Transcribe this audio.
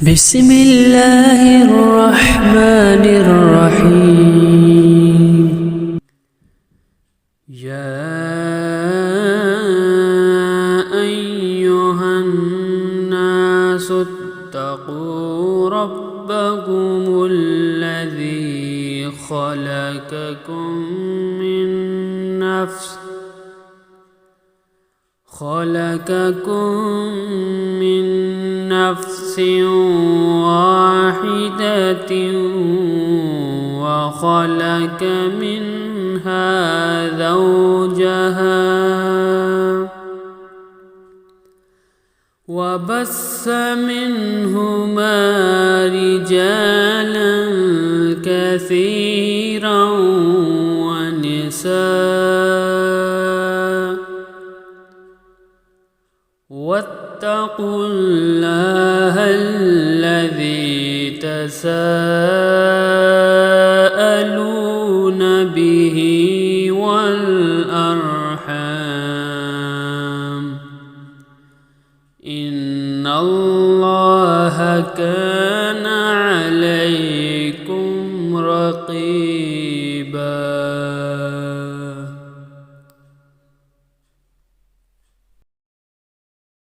بسم الله الرحمن الرحيم. يا أيها الناس اتقوا ربكم الذي خلقكم من نفس واحدة وخلق منها زوجها وبث منهما رجالا كثيرا ونساء واتقوا الله الذي تساءلون به والأرحام إن الله كان عليكم رقيبا.